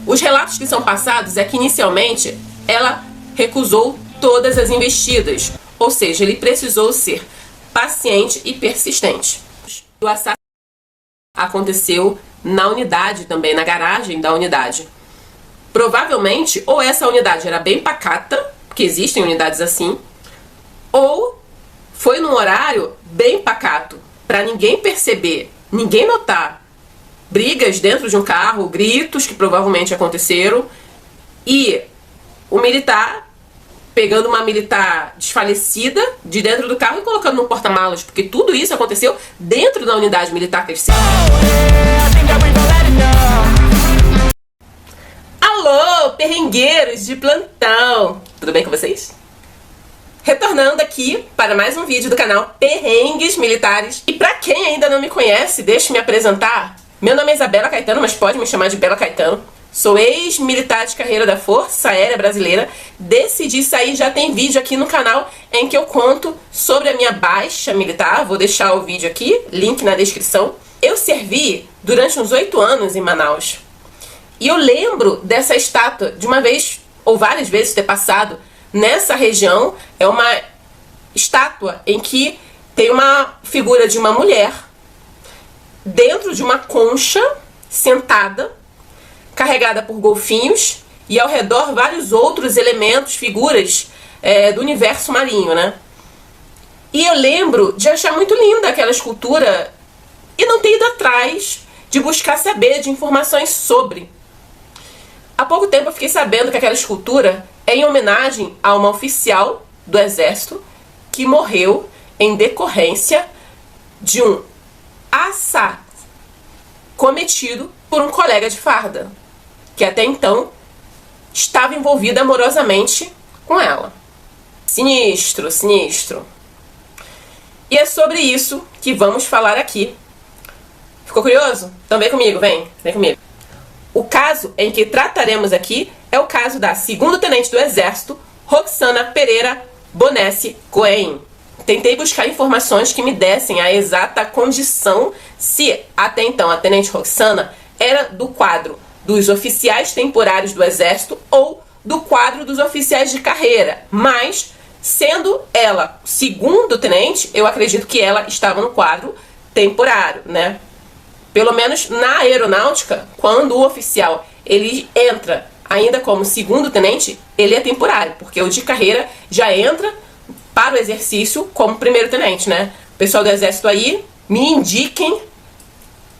Os relatos que são passados é que inicialmente ela recusou todas as investidas, ou seja, ele precisou ser paciente e persistente. O assassinato aconteceu na unidade também, na garagem da unidade. Provavelmente, ou essa unidade era bem pacata, porque existem unidades assim, ou foi num horário bem pacato, para ninguém perceber, ninguém notar brigas dentro de um carro, gritos que provavelmente aconteceram, e o militar pegando uma militar desfalecida de dentro do carro e colocando no porta-malas, porque tudo isso aconteceu dentro da unidade militar que eles se... Alô, perrengueiros de plantão! Tudo bem com vocês? Retornando aqui para mais um vídeo do canal Perrengues Militares. E para quem ainda não me conhece, deixe me apresentar. Meu nome é Isabela Caetano, mas pode me chamar de Bela Caetano. Sou ex-militar de carreira da Força Aérea Brasileira. Decidi sair, já tem vídeo aqui no canal em que eu conto sobre a minha baixa militar. Vou deixar o vídeo aqui, link na descrição. Eu servi durante uns 8 anos em Manaus. E eu lembro dessa estátua de uma vez ou várias vezes ter passado nessa região. É uma estátua em que tem uma figura de uma mulher dentro de uma concha, sentada, carregada por golfinhos, e ao redor vários outros elementos, figuras do universo marinho, né? E eu lembro de achar muito linda aquela escultura e não ter ido atrás de buscar saber de informações sobre. Há pouco tempo eu fiquei sabendo que aquela escultura é em homenagem a uma oficial do exército que morreu em decorrência de um assassinato cometido por um colega de farda, que até então estava envolvido amorosamente com ela. Sinistro, sinistro. E é sobre isso que vamos falar aqui. Ficou curioso? Então vem comigo, vem comigo. O caso em que trataremos aqui é o caso da 2º Tenente do Exército, Roxana Pereira Bonessi Cohen. Tentei buscar informações que me dessem a exata condição se, até então, a Tenente Roxana era do quadro dos oficiais temporários do Exército ou do quadro dos oficiais de carreira. Mas, sendo ela 2º tenente, eu acredito que ela estava no quadro temporário, né? Pelo menos na aeronáutica, quando o oficial ele entra ainda como 2º tenente, ele é temporário, porque o de carreira já entra para o exercício como 1º tenente, né? Pessoal do Exército aí, me indiquem,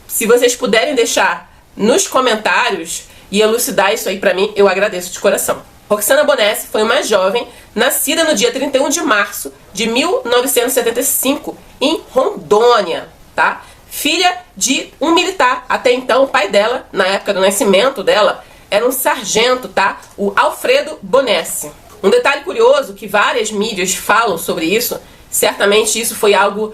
se vocês puderem deixar nos comentários e elucidar isso aí pra mim, eu agradeço de coração. Roxana Bonessi foi uma jovem nascida no dia 31 de março de 1975 em Rondônia, tá? Filha de um militar. Até então, o pai dela, na época do nascimento dela, era um sargento, tá? O Alfredo Bonessi. Um detalhe curioso que várias mídias falam sobre isso, certamente isso foi algo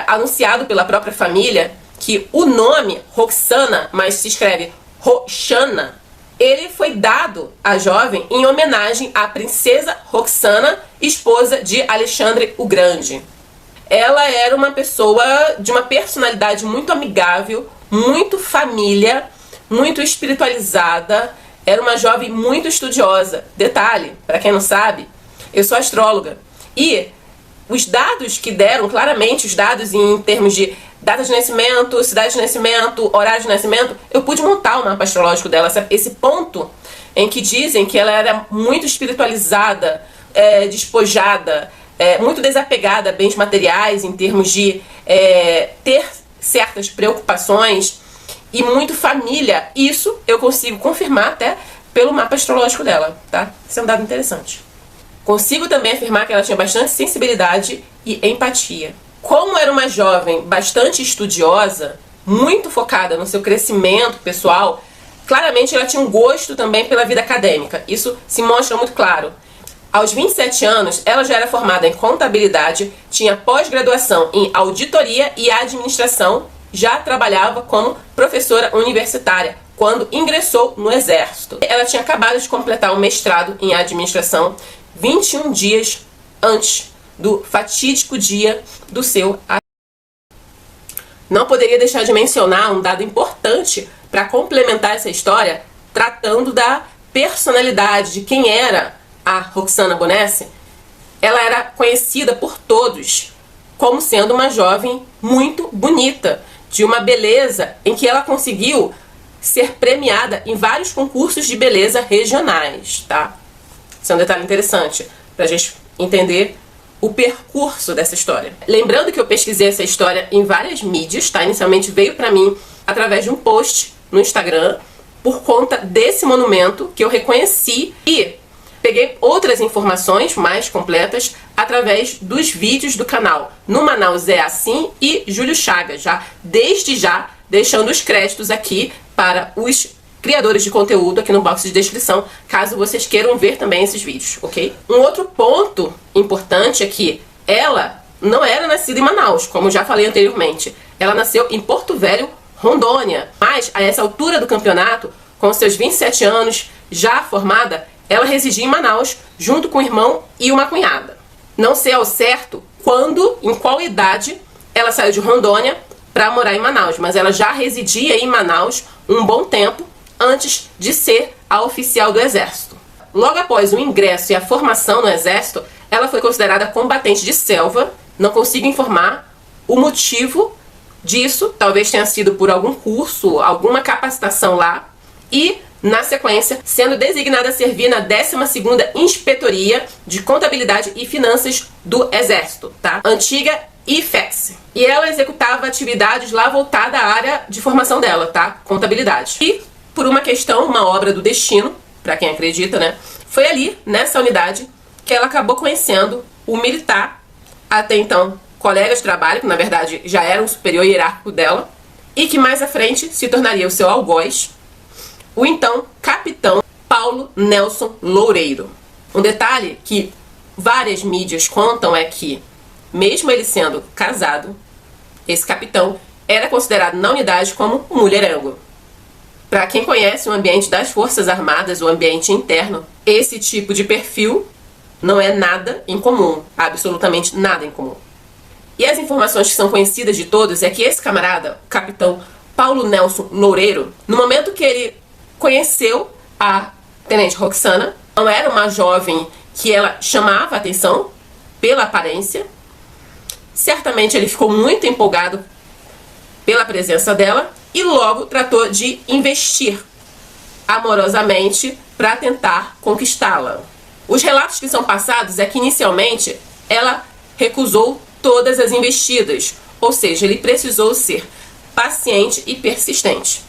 anunciado pela própria família, que o nome Roxana, mas se escreve Roxana, ele foi dado à jovem em homenagem à princesa Roxana, esposa de Alexandre o Grande. Ela era uma pessoa de uma personalidade muito amigável, muito família, muito espiritualizada. Era uma jovem muito estudiosa. Detalhe, para quem não sabe, eu sou astróloga. E os dados que deram, claramente os dados em termos de data de nascimento, cidade de nascimento, horário de nascimento, eu pude montar o mapa astrológico dela. Esse ponto em que dizem que ela era muito espiritualizada, despojada, muito desapegada a bens materiais, em termos de ter certas preocupações, e muito família. Isso eu consigo confirmar até pelo mapa astrológico dela, tá? Isso é um dado interessante. Consigo também afirmar que ela tinha bastante sensibilidade e empatia. Como era uma jovem bastante estudiosa, muito focada no seu crescimento pessoal, claramente ela tinha um gosto também pela vida acadêmica. Isso se mostra muito claro. Aos 27 anos, ela já era formada em contabilidade, tinha pós-graduação em auditoria e administração, já trabalhava como professora universitária quando ingressou no Exército. Ela tinha acabado de completar um mestrado em administração 21 dias antes do fatídico dia do seu assassinato. Não poderia deixar de mencionar um dado importante para complementar essa história, tratando da personalidade de quem era a Roxana Bonesse, ela era conhecida por todos como sendo uma jovem muito bonita, de uma beleza em que ela conseguiu ser premiada em vários concursos de beleza regionais, tá? Isso é um detalhe interessante pra gente entender o percurso dessa história. Lembrando que eu pesquisei essa história em várias mídias, tá? Inicialmente veio pra mim através de um post no Instagram, por conta desse monumento que eu reconheci, e peguei outras informações mais completas através dos vídeos do canal No Manaus é Assim e Júlio Chagas, desde já deixando os créditos aqui para os criadores de conteúdo aqui no box de descrição, caso vocês queiram ver também esses vídeos, ok? Um outro ponto importante é que ela não era nascida em Manaus, como já falei anteriormente. Ela nasceu em Porto Velho, Rondônia, mas a essa altura do campeonato, com seus 27 anos, já formada, ela residia em Manaus, junto com o irmão e uma cunhada. Não sei ao certo quando, em qual idade, ela saiu de Rondônia para morar em Manaus, mas ela já residia em Manaus um bom tempo antes de ser a oficial do Exército. Logo após o ingresso e a formação no Exército, ela foi considerada combatente de selva. Não consigo informar o motivo disso, talvez tenha sido por algum curso, alguma capacitação lá, e na sequência, sendo designada a servir na 12ª Inspetoria de Contabilidade e Finanças do Exército, tá? Antiga IFEX. E ela executava atividades lá voltada à área de formação dela, tá? Contabilidade. E, por uma questão, uma obra do destino, pra quem acredita, né? Foi ali, nessa unidade, que ela acabou conhecendo o militar, até então colega de trabalho, que na verdade já era um superior hierárquico dela, e que mais à frente se tornaria o seu algoz, o então capitão Paulo Nelson Loureiro. Um detalhe que várias mídias contam é que, mesmo ele sendo casado, esse capitão era considerado na unidade como um mulherengo. Para quem conhece o ambiente das Forças Armadas, o ambiente interno, esse tipo de perfil não é nada incomum, absolutamente nada incomum. E as informações que são conhecidas de todos é que esse camarada, o capitão Paulo Nelson Loureiro, no momento que ele conheceu a tenente Roxana, não era uma jovem que ela chamava a atenção pela aparência. Certamente ele ficou muito empolgado pela presença dela e logo tratou de investir amorosamente para tentar conquistá-la. Os relatos que são passados é que inicialmente ela recusou todas as investidas, ou seja, ele precisou ser paciente e persistente.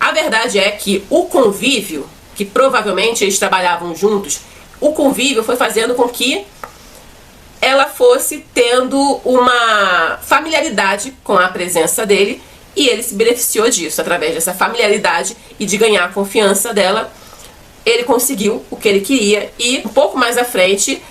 A verdade é que o convívio, que provavelmente eles trabalhavam juntos, o convívio foi fazendo com que ela fosse tendo uma familiaridade com a presença dele, e ele se beneficiou disso. Através dessa familiaridade e de ganhar a confiança dela, ele conseguiu o que ele queria. E um pouco mais à frente,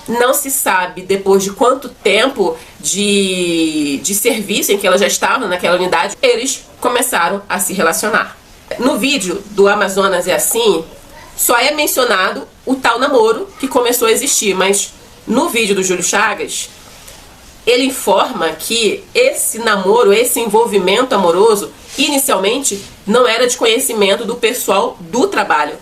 não se sabe depois de quanto tempo de serviço em que ela já estava naquela unidade, eles começaram a se relacionar. No vídeo do Amazonas é Assim, só é mencionado o tal namoro que começou a existir, mas no vídeo do Júlio Chagas, ele informa que esse namoro, esse envolvimento amoroso, inicialmente não era de conhecimento do pessoal do trabalho.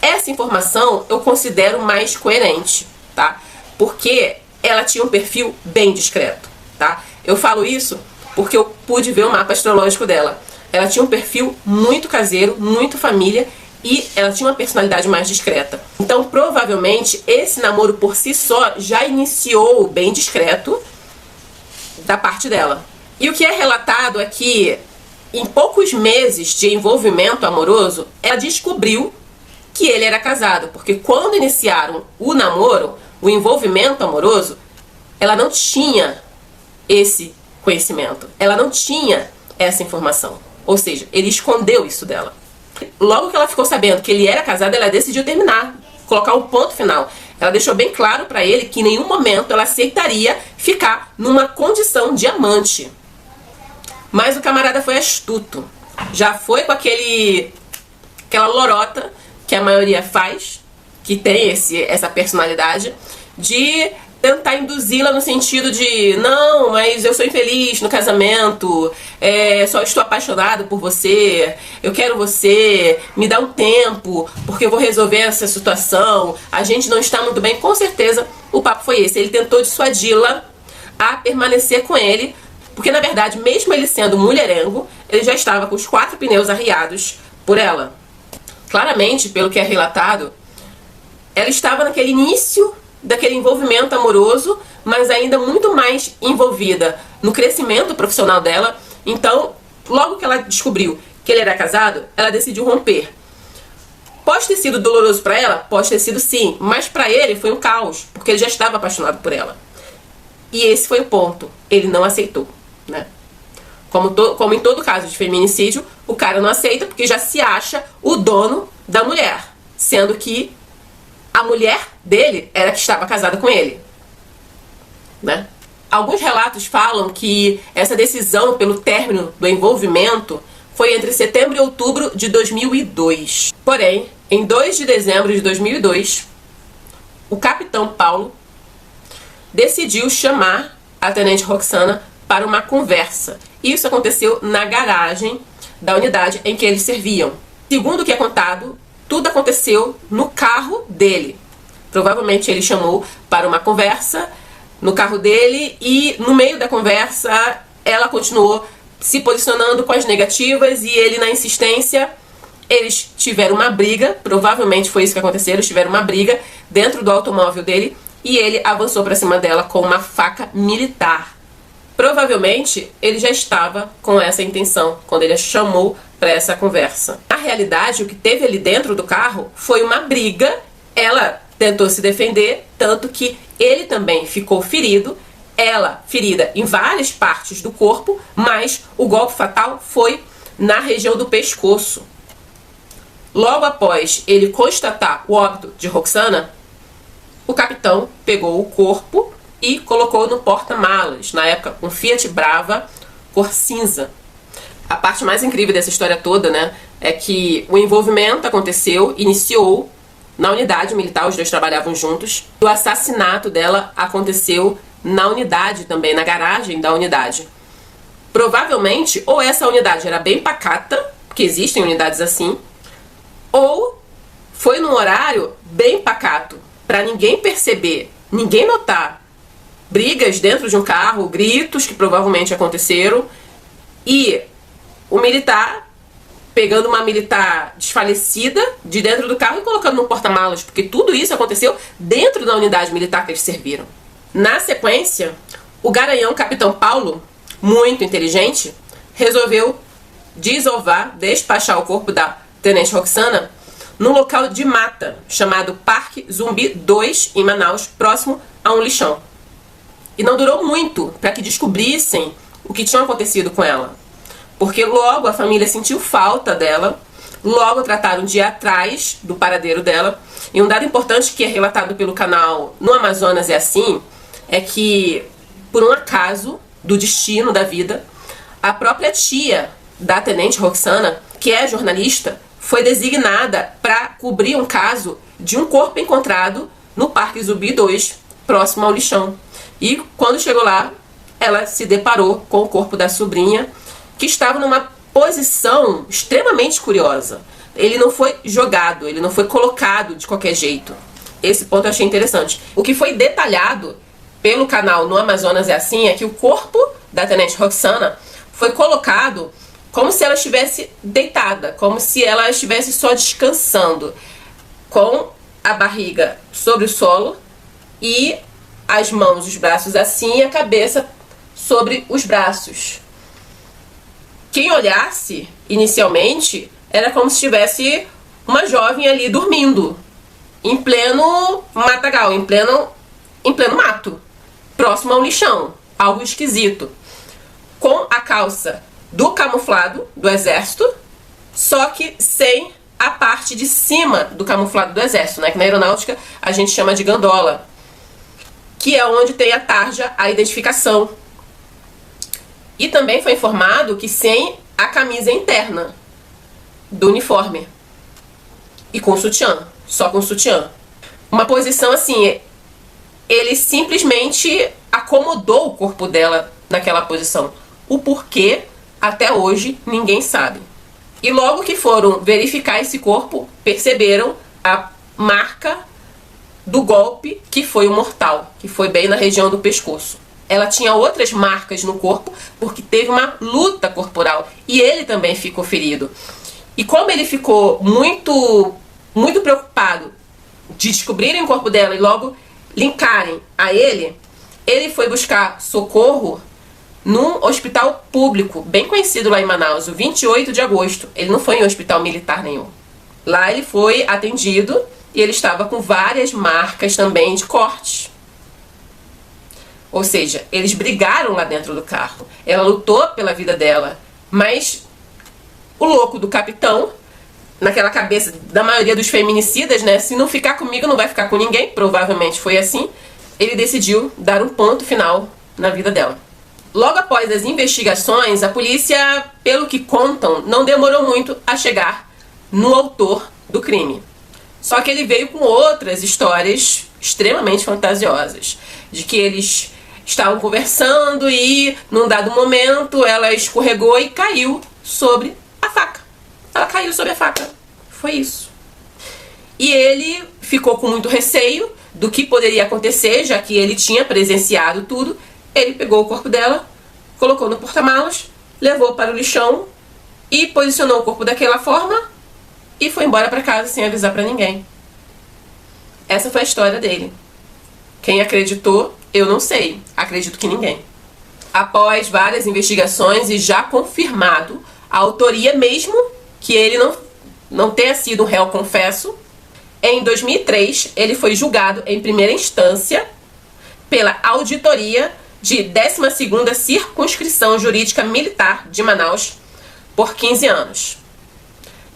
Essa informação eu considero mais coerente, tá? Porque ela tinha um perfil bem discreto, tá? Eu falo isso porque eu pude ver o mapa astrológico dela. Ela tinha um perfil muito caseiro, muito família, e ela tinha uma personalidade mais discreta. Então, provavelmente, esse namoro por si só já iniciou bem discreto da parte dela. E o que é relatado é que, em poucos meses de envolvimento amoroso, ela descobriu que ele era casado. Porque quando iniciaram o namoro, o envolvimento amoroso, ela não tinha esse conhecimento. Ela não tinha essa informação. Ou seja, ele escondeu isso dela. Logo que ela ficou sabendo que ele era casado, ela decidiu terminar, colocar um ponto final. Ela deixou bem claro pra ele que em nenhum momento ela aceitaria ficar numa condição de amante. Mas o camarada foi astuto. Já foi com aquela lorota que a maioria faz, que tem essa personalidade, de tentar induzi-la no sentido de: não, mas eu sou infeliz no casamento, só estou apaixonado por você, eu quero você, me dá um tempo, porque eu vou resolver essa situação, a gente não está muito bem. Com certeza o papo foi esse. Ele tentou dissuadi-la a permanecer com ele, porque na verdade, mesmo ele sendo mulherengo, ele já estava com os 4 pneus arriados por ela. Claramente, pelo que é relatado, ela estava naquele início daquele envolvimento amoroso, mas ainda muito mais envolvida no crescimento profissional dela. Então, logo que ela descobriu que ele era casado, ela decidiu romper. Pode ter sido doloroso para ela? Pode ter sido, sim, mas para ele foi um caos, porque ele já estava apaixonado por ela. E esse foi o ponto. Ele não aceitou, né? Como em todo caso de feminicídio, o cara não aceita porque já se acha o dono da mulher, sendo que a mulher dele era que estava casada com ele, né? Alguns relatos falam que essa decisão pelo término do envolvimento foi entre setembro e outubro de 2002. Porém, em 2 de dezembro de 2002, o capitão Paulo decidiu chamar a tenente Roxana para uma conversa. Isso aconteceu na garagem da unidade em que eles serviam. Segundo o que é contado, tudo aconteceu no carro dele. Provavelmente ele chamou para uma conversa no carro dele e no meio da conversa ela continuou se posicionando com as negativas e ele na insistência. Eles tiveram uma briga, provavelmente foi isso que aconteceu, eles tiveram uma briga dentro do automóvel dele e ele avançou para cima dela com uma faca militar. Provavelmente ele já estava com essa intenção quando ele a chamou para essa conversa. Na realidade, o que teve ali dentro do carro foi uma briga. Ela tentou se defender, tanto que ele também ficou ferido, ela ferida em várias partes do corpo, mas o golpe fatal foi na região do pescoço. Logo após ele constatar o óbito de Roxana, o capitão pegou o corpo e colocou no porta-malas, na época um Fiat Brava cor cinza. A parte mais incrível dessa história toda, né, é que o envolvimento iniciou na unidade militar, os dois trabalhavam juntos. O assassinato dela aconteceu na unidade também, na garagem da unidade. Provavelmente, ou essa unidade era bem pacata, porque existem unidades assim, ou foi num horário bem pacato, para ninguém perceber, ninguém notar brigas dentro de um carro, gritos que provavelmente aconteceram, e o militar pegando uma militar desfalecida de dentro do carro e colocando no porta-malas, porque tudo isso aconteceu dentro da unidade militar que eles serviram. Na sequência, o garanhão Capitão Paulo, muito inteligente, resolveu despachar o corpo da tenente Roxana num local de mata chamado Parque Zumbi 2, em Manaus, próximo a um lixão. E não durou muito para que descobrissem o que tinha acontecido com ela, porque logo a família sentiu falta dela, logo trataram de ir atrás do paradeiro dela. E um dado importante que é relatado pelo canal No Amazonas é Assim, é que, por um acaso do destino da vida, a própria tia da tenente Roxana, que é jornalista, foi designada para cobrir um caso de um corpo encontrado no Parque Zumbi 2, próximo ao lixão. E quando chegou lá, ela se deparou com o corpo da sobrinha, que estava numa posição extremamente curiosa. Ele não foi jogado, ele não foi colocado de qualquer jeito. Esse ponto eu achei interessante. O que foi detalhado pelo canal No Amazonas é Assim é que o corpo da tenente Roxana foi colocado como se ela estivesse deitada, como se ela estivesse só descansando, com a barriga sobre o solo e as mãos, os braços assim e a cabeça sobre os braços. Quem olhasse inicialmente era como se tivesse uma jovem ali dormindo, em pleno matagal, em pleno mato, próximo ao lixão, algo esquisito, com a calça do camuflado do exército, só que sem a parte de cima do camuflado do exército, né, que na aeronáutica a gente chama de gandola, que é onde tem a tarja, a identificação. E também foi informado que sem a camisa interna do uniforme e com sutiã, só com sutiã. Uma posição assim ele simplesmente acomodou o corpo dela naquela posição. O porquê, até hoje, ninguém sabe. E logo que foram verificar esse corpo, perceberam a marca do golpe, que foi o mortal, que foi bem na região do pescoço. Ela tinha outras marcas no corpo, porque teve uma luta corporal. E ele também ficou ferido. E como ele ficou muito preocupado de descobrirem o corpo dela e logo linkarem a ele, ele foi buscar socorro num hospital público, bem conhecido lá em Manaus, o 28 de agosto. Ele não foi em um hospital militar nenhum. Lá ele foi atendido e ele estava com várias marcas também de cortes. Ou seja, eles brigaram lá dentro do carro. Ela lutou pela vida dela, mas o louco do capitão, naquela cabeça da maioria dos feminicidas, né? Se não ficar comigo, não vai ficar com ninguém. Provavelmente foi assim. Ele decidiu dar um ponto final na vida dela. Logo após as investigações, a polícia, pelo que contam, não demorou muito a chegar no autor do crime. Só que ele veio com outras histórias extremamente fantasiosas. De que eles estavam conversando e, num dado momento, ela escorregou e caiu sobre a faca. Ela caiu sobre a faca. Foi isso. E ele ficou com muito receio do que poderia acontecer, já que ele tinha presenciado tudo. Ele pegou o corpo dela, colocou no porta-malas, levou para o lixão e posicionou o corpo daquela forma e foi embora para casa sem avisar para ninguém. Essa foi a história dele. Quem acreditou, eu não sei. Acredito que ninguém. Após várias investigações e já confirmado a autoria, mesmo que ele não tenha sido um réu confesso, em 2003 ele foi julgado em primeira instância pela auditoria de 12ª Circunscrição Jurídica Militar de Manaus por 15 anos.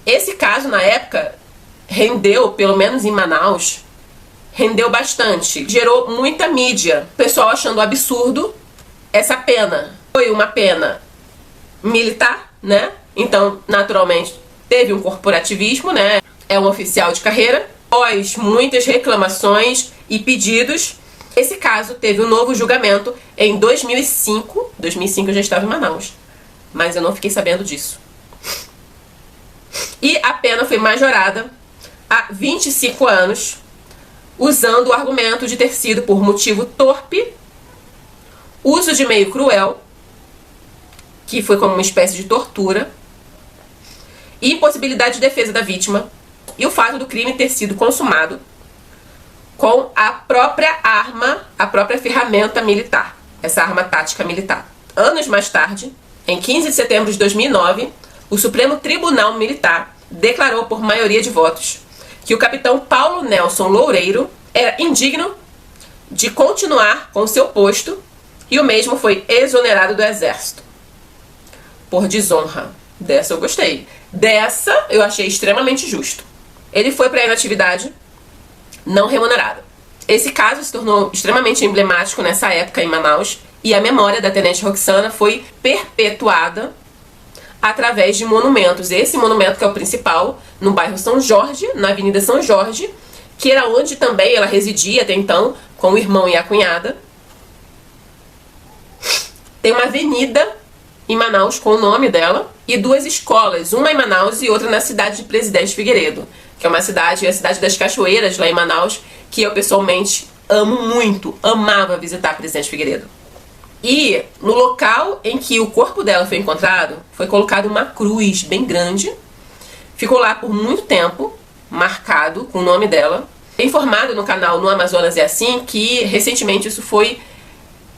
Esse caso, na época, rendeu, pelo menos em Manaus, rendeu bastante. Gerou muita mídia. O pessoal achando absurdo essa pena. Foi uma pena militar, né? Então, naturalmente, teve um corporativismo, né? É um oficial de carreira. Após muitas reclamações e pedidos, esse caso teve um novo julgamento em 2005. 2005 eu já estava em Manaus, mas eu não fiquei sabendo disso. E a pena foi majorada a 25 anos, usando o argumento de ter sido por motivo torpe, uso de meio cruel, que foi como uma espécie de tortura, e impossibilidade de defesa da vítima, e o fato do crime ter sido consumado com a própria arma, a própria ferramenta militar, essa arma tática militar. Anos mais tarde, em 15 de setembro de 2009, o Supremo Tribunal Militar declarou por maioria de votos que o capitão Paulo Nelson Loureiro era indigno de continuar com seu posto e o mesmo foi exonerado do Exército por desonra. Dessa eu gostei. Dessa eu achei extremamente justo. Ele foi para a inatividade não remunerada. Esse caso se tornou extremamente emblemático nessa época em Manaus e a memória da Tenente Roxana foi perpetuada através de monumentos. Esse monumento, que é o principal, no bairro São Jorge, na Avenida São Jorge, que era onde também ela residia até então, com o irmão e a cunhada. Tem uma avenida em Manaus com o nome dela e duas escolas, uma em Manaus e outra na cidade de Presidente Figueiredo, que é uma cidade, a cidade das Cachoeiras, lá em Manaus, que eu pessoalmente amo muito, amava visitar Presidente Figueiredo. E no local em que o corpo dela foi encontrado, foi colocada uma cruz bem grande, ficou lá por muito tempo, marcado com o nome dela. É informado no canal No Amazonas é Assim que recentemente isso foi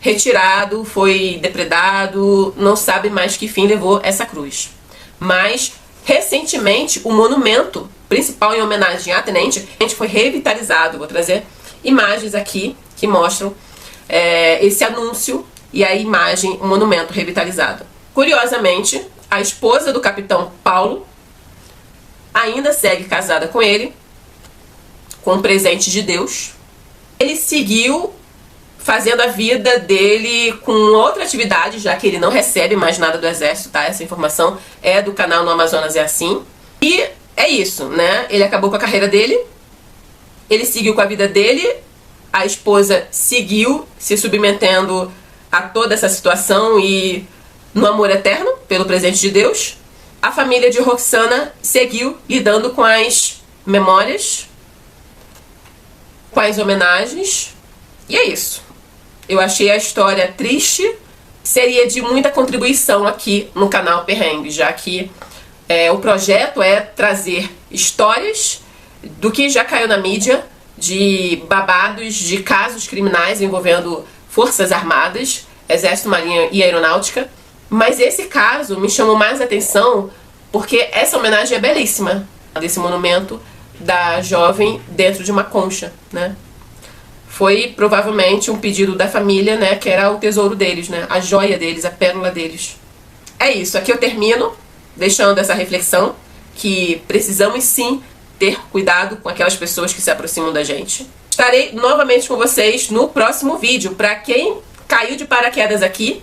retirado, foi depredado, não sabe mais que fim levou essa cruz. Mas recentemente o monumento principal em homenagem à tenente foi revitalizado. Vou trazer imagens aqui que mostram esse anúncio e a imagem, o monumento revitalizado. Curiosamente, a esposa do capitão Paulo ainda segue casada com ele, com um presente de Deus. Ele seguiu fazendo a vida dele com outra atividade, já que ele não recebe mais nada do Exército, tá? Essa informação é do canal No Amazonas é Assim. E é isso, né? Ele acabou com a carreira dele, ele seguiu com a vida dele, A esposa seguiu se submetendo a toda essa situação e no amor eterno pelo presente de Deus. A família de Roxana seguiu lidando com as memórias, com as homenagens. E é isso. Eu achei a história triste. Seria de muita contribuição aqui no canal Perrengue, já que o projeto é trazer histórias do que já caiu na mídia, de babados, de casos criminais envolvendo forças armadas, exército, marinha e aeronáutica. Mas esse caso me chamou mais atenção porque essa homenagem é belíssima, desse monumento da jovem dentro de uma concha, né? Foi provavelmente um pedido da família, né, que era o tesouro deles, né, a joia deles, a pérola deles. É isso, aqui eu termino deixando essa reflexão que precisamos sim ter cuidado com aquelas pessoas que se aproximam da gente. Estarei novamente com vocês no próximo vídeo. Para quem caiu de paraquedas aqui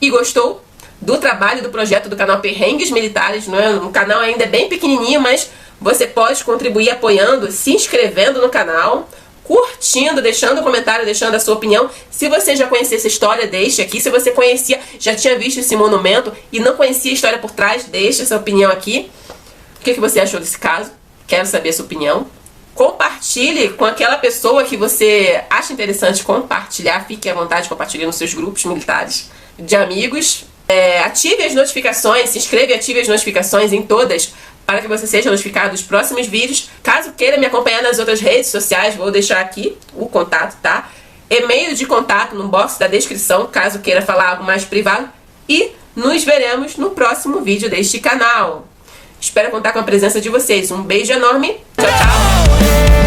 e gostou do trabalho, do projeto do canal Perrengues Militares, não é? O canal ainda é bem pequenininho, mas você pode contribuir apoiando, se inscrevendo no canal, curtindo, deixando um comentário, deixando a sua opinião. Se você já conhecia essa história, deixe aqui. Se você conhecia, já tinha visto esse monumento e não conhecia a história por trás, deixe essa opinião aqui. O que você achou desse caso? Quero saber a sua opinião. Compartilhe com aquela pessoa que você acha interessante compartilhar. Fique à vontade de compartilhar nos seus grupos militares de amigos. Ative as notificações, se inscreva e ative as notificações em todas para que você seja notificado dos próximos vídeos. Caso queira me acompanhar nas outras redes sociais, vou deixar aqui o contato, tá? E-mail de contato no box da descrição, caso queira falar algo mais privado. E nos veremos no próximo vídeo deste canal. Espero contar com a presença de vocês. Um beijo enorme. Tchau, tchau.